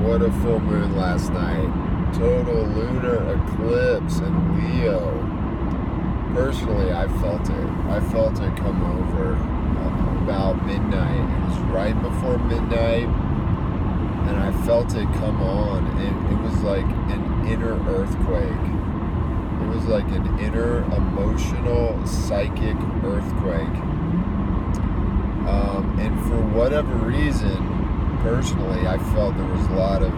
what a full moon last night. Total lunar eclipse in Leo. Personally, I felt it. I felt it come over about midnight. It was right before midnight, and I felt it come on. It was like an inner earthquake. It was like an inner emotional, psychic earthquake. And for whatever reason, personally, I felt there was a lot of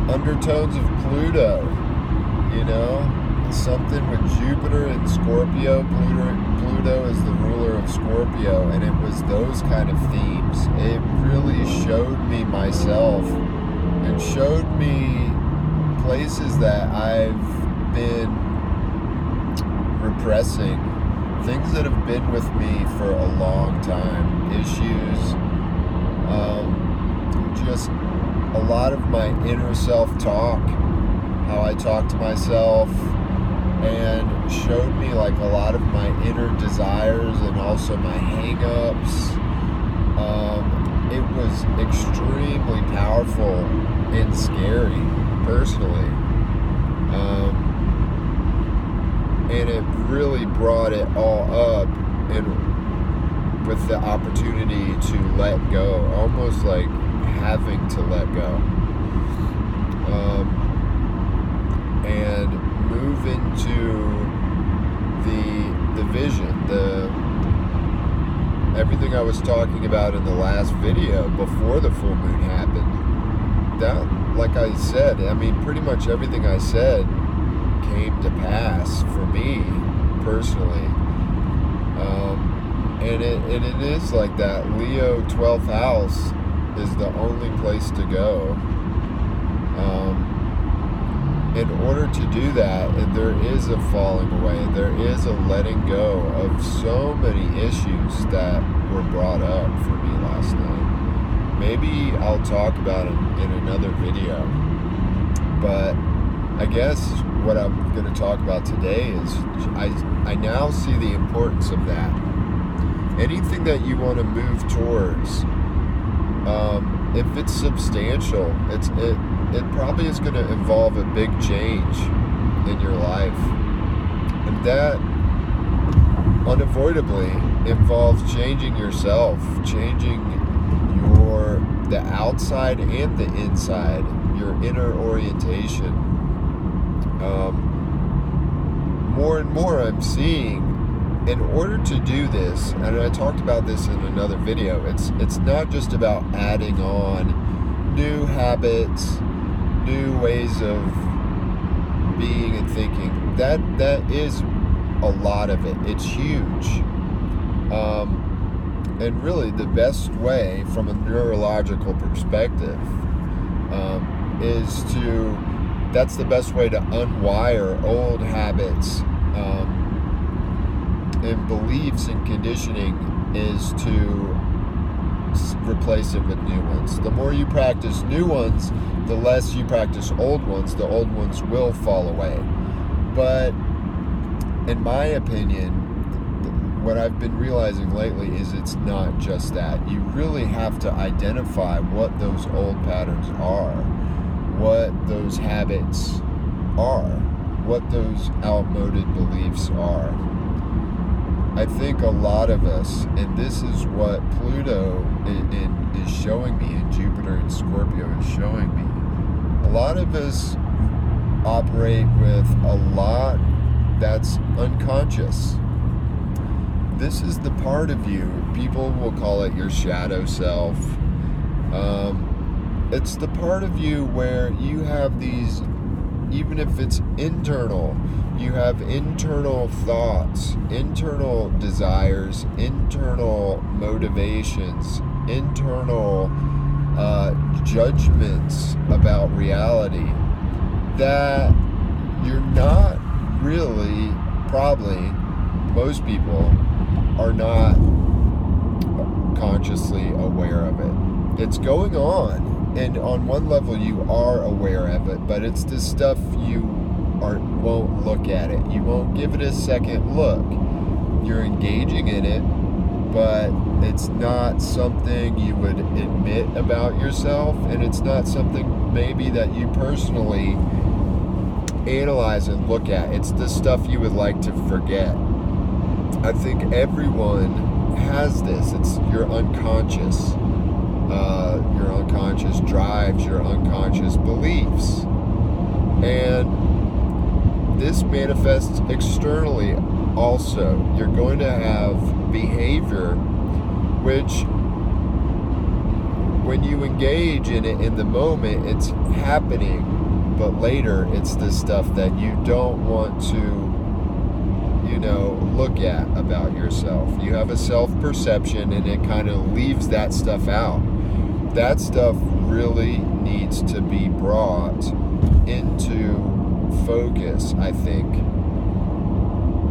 undertones of Pluto, you know? Something with Jupiter and Scorpio. Pluto is the ruler of Scorpio, and it was those kind of themes. It really showed me myself and showed me places that I've been repressing, things that have been with me for a long time, issues, just a lot of my inner self-talk, how I talk to myself, and showed me like a lot of my inner desires and also my hang-ups. It was extremely powerful and scary, personally. And it really brought it all up and with the opportunity to let go, almost like having to let go. And move into the vision, everything I was talking about in the last video before the full moon happened. That, like I said, I mean, pretty much everything I said came to pass for me personally. And it is like that. Leo 12th house is the only place to go. In order to do that, there is a falling away, there is a letting go of so many issues that were brought up for me last night. Maybe I'll talk about it in another video, but I guess what I'm going to talk about today is I now see the importance of that. Anything that you want to move towards, if it's substantial, it probably is going to involve a big change in your life. And that unavoidably involves changing yourself, changing the outside and the inside, your inner orientation. More and more I'm seeing, in order to do this, and I talked about this in another video, it's not just about adding on new habits, new ways of being and thinking. That is a lot of it. It's huge. And really the best way from a neurological perspective that's the best way to unwire old habits and beliefs and conditioning, is to replace it with new ones. The more you practice new ones, the less you practice old ones. The old ones will fall away. But in my opinion, what I've been realizing lately is it's not just that. You really have to identify what those old patterns are, what those habits are, what those outmoded beliefs are. I think a lot of us, and this is what Pluto is showing me, and Jupiter and Scorpio is showing me, a lot of us operate with a lot that's unconscious. This is the part of you, people will call it your shadow self. It's the part of you where you have these, even if it's internal, you have internal thoughts, internal desires, internal motivations, internal judgments about reality that you're not really, probably, most people are not consciously aware of it. It's going on, and on one level you are aware of it, but it's the stuff you won't look at it. You won't give it a second look. You're engaging in it, but it's not something you would admit about yourself, and it's not something maybe that you personally analyze and look at. It's the stuff you would like to forget. I think everyone has this. It's your unconscious. Your unconscious drives, your unconscious beliefs. And this manifests externally also. You're going to have behavior which, when you engage in it in the moment, it's happening, but later it's the stuff that you don't want to look at about yourself. You have a self-perception, and it kind of leaves that stuff out. That stuff really needs to be brought into focus, I think.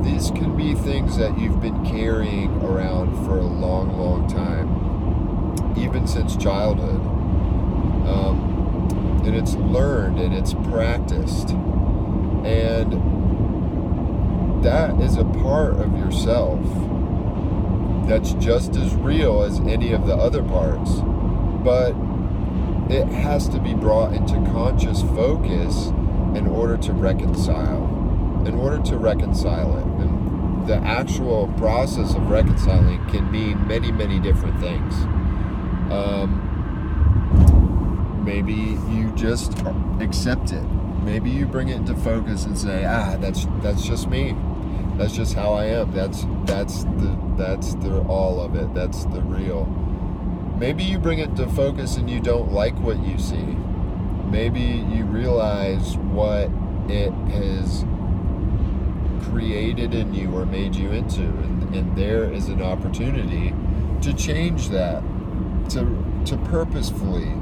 These can be things that you've been carrying around for a long, long time, even since childhood. And it's learned and it's practiced. And that is a part of yourself that's just as real as any of the other parts. But it has to be brought into conscious focus in order to reconcile it. And the actual process of reconciling can mean many, many different things. Maybe you just accept it. Maybe you bring it into focus and say, that's just me. That's just how I am. That's the all of it. That's the real. Maybe you bring it to focus and you don't like what you see. Maybe you realize what it has created in you or made you into, and there is an opportunity to change that, to purposefully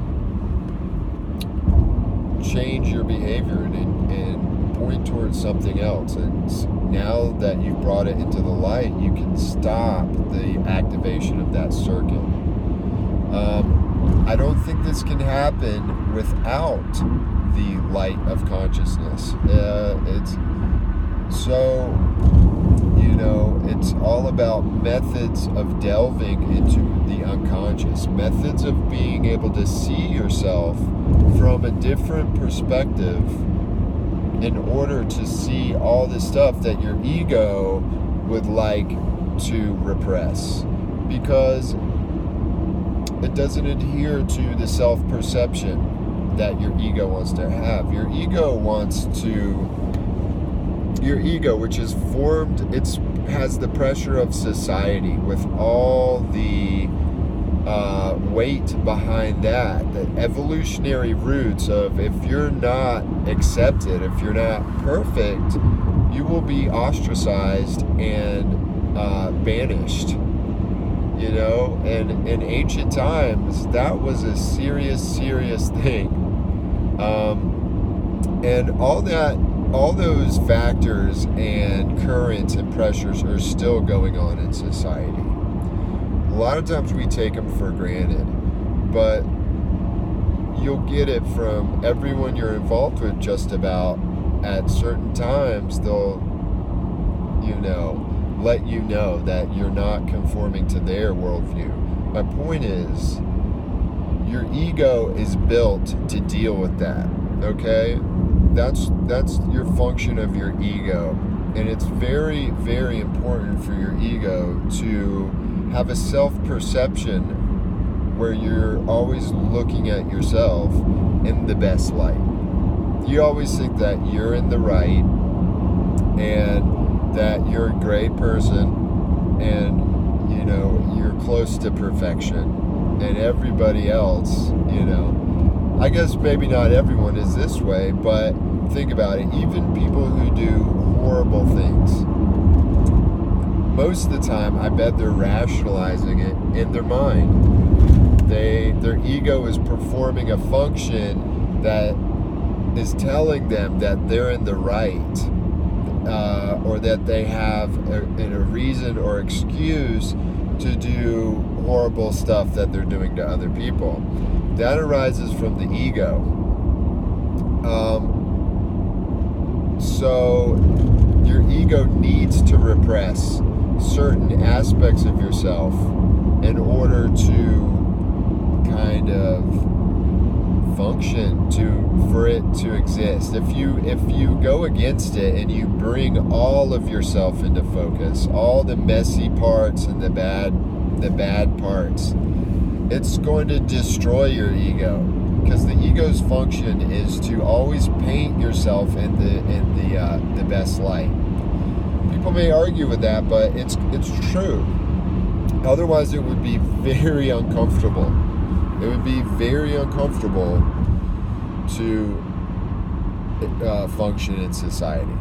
change your behavior and point towards something else. And now that you've brought it into the light, you can stop the activation of that circuit. I don't think this can happen without the light of consciousness. It's all about methods of delving into the unconscious, methods of being able to see yourself from a different perspective in order to see all the stuff that your ego would like to repress, because it doesn't adhere to the self-perception that your ego wants to have. Your ego, which is formed, has the pressure of society with all the weight behind that, the evolutionary roots of, if you're not accepted, if you're not perfect, you will be ostracized and banished. And in ancient times, that was a serious thing. And all those factors and currents and pressures are still going on in society. A lot of times we take them for granted, but you'll get it from everyone you're involved with just about. At certain times, they'll, let you know that you're not conforming to their worldview. My point is, your ego is built to deal with that, okay? That's your function of your ego. And it's very, very important for your ego to have a self-perception where you're always looking at yourself in the best light. You always think that you're in the right and that you're a great person and, you're close to perfection. And everybody else, I guess maybe not everyone is this way, but think about it. Even people who do horrible things, most of the time, I bet they're rationalizing it in their mind. Their ego is performing a function that is telling them that they're in the right, or that they have a reason or excuse to do horrible stuff that they're doing to other people. That arises from the ego. So your ego needs to repress certain aspects of yourself in order to kind of function, for it to exist. If you go against it and you bring all of yourself into focus, all the messy parts and the bad parts, it's going to destroy your ego, because the ego's function is to always paint yourself in the best light. People may argue with that, but it's true. Otherwise, it would be very uncomfortable. It would be very uncomfortable to function in society.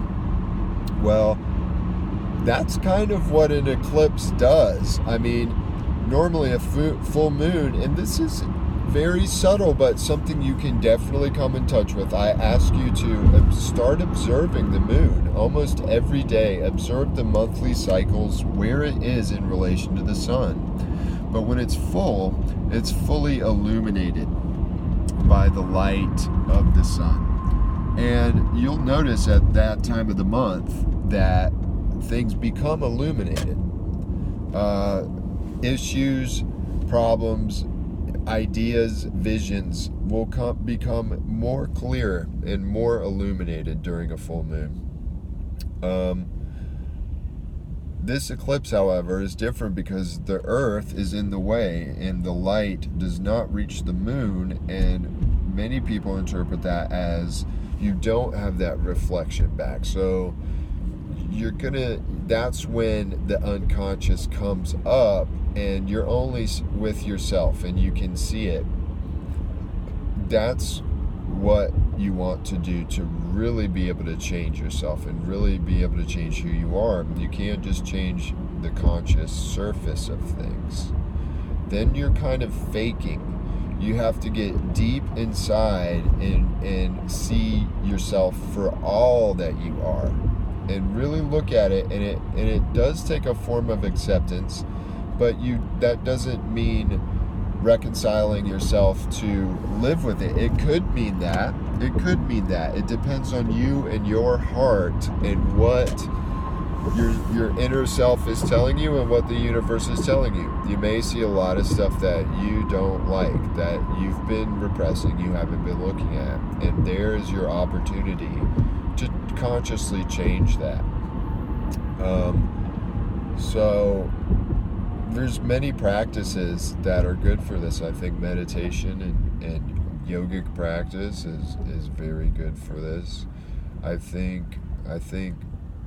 Well, that's kind of what an eclipse does. I mean, normally a full moon, and this is very subtle, but something you can definitely come in touch with. I ask you to start observing the moon almost every day. Observe the monthly cycles, where it is in relation to the sun. But when it's full, it's fully illuminated by the light of the sun. And you'll notice at that time of the month that things become illuminated. Issues, problems, ideas, visions will become more clear and more illuminated during a full moon. This eclipse, however, is different because the Earth is in the way and the light does not reach the moon, and many people interpret that as you don't have that reflection back. So that's when the unconscious comes up and you're only with yourself and you can see it. That's what you want to do to really be able to change yourself and really be able to change who you are. You can't just change the conscious surface of things. Then you're kind of faking. You have to get deep inside and see yourself for all that you are and really look at it, and it does take a form of acceptance, but that doesn't mean reconciling yourself to live with it. It could mean that. It depends on you and your heart and what your inner self is telling you and what the universe is telling you. You may see a lot of stuff that you don't like, that you've been repressing, you haven't been looking at, and there's your opportunity to consciously change that. So there's many practices that are good for this. I think meditation and yogic practice is very good for this. I think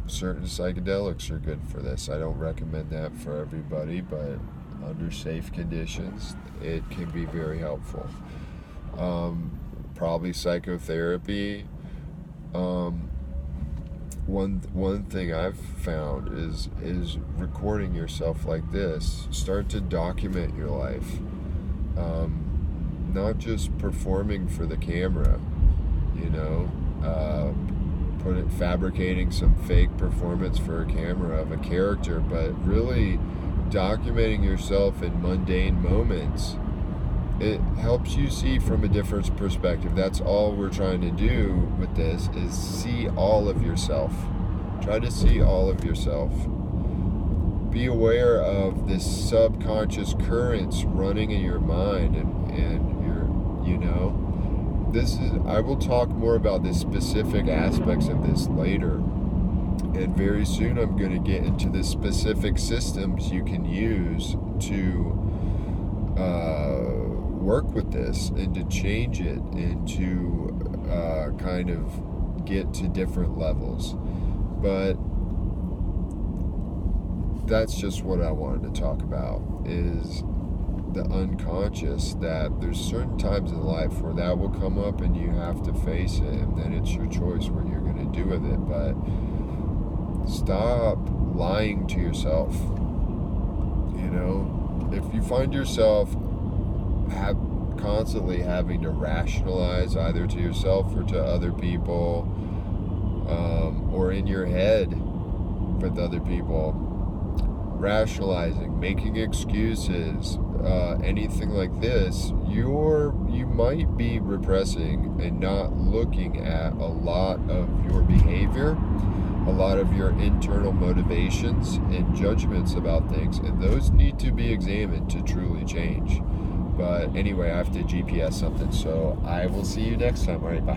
certain psychedelics are good for this. I don't recommend that for everybody, but under safe conditions, it can be very helpful. Probably psychotherapy. One thing I've found is recording yourself like this. Start to document your life. Not just performing for the camera, fabricating some fake performance for a camera of a character, but really documenting yourself in mundane moments. It helps you see from a different perspective. That's all we're trying to do with this, is see all of yourself. Try to see all of yourself. Be aware of this subconscious currents running in your mind, and I will talk more about the specific aspects of this later. And very soon I'm going to get into the specific systems you can use to work with this and to change it and to kind of get to different levels. But that's just what I wanted to talk about, is the unconscious, that there's certain times in life where that will come up and you have to face it, and then it's your choice what you're going to do with it. But stop lying to yourself. If you find yourself constantly having to rationalize either to yourself or to other people, or in your head with other people, rationalizing, making excuses, anything like this, you might be repressing and not looking at a lot of your behavior a lot of your internal motivations and judgments about things, and those need to be examined to truly change. But anyway, I have to GPS something, so I will see you next time. All right, bye.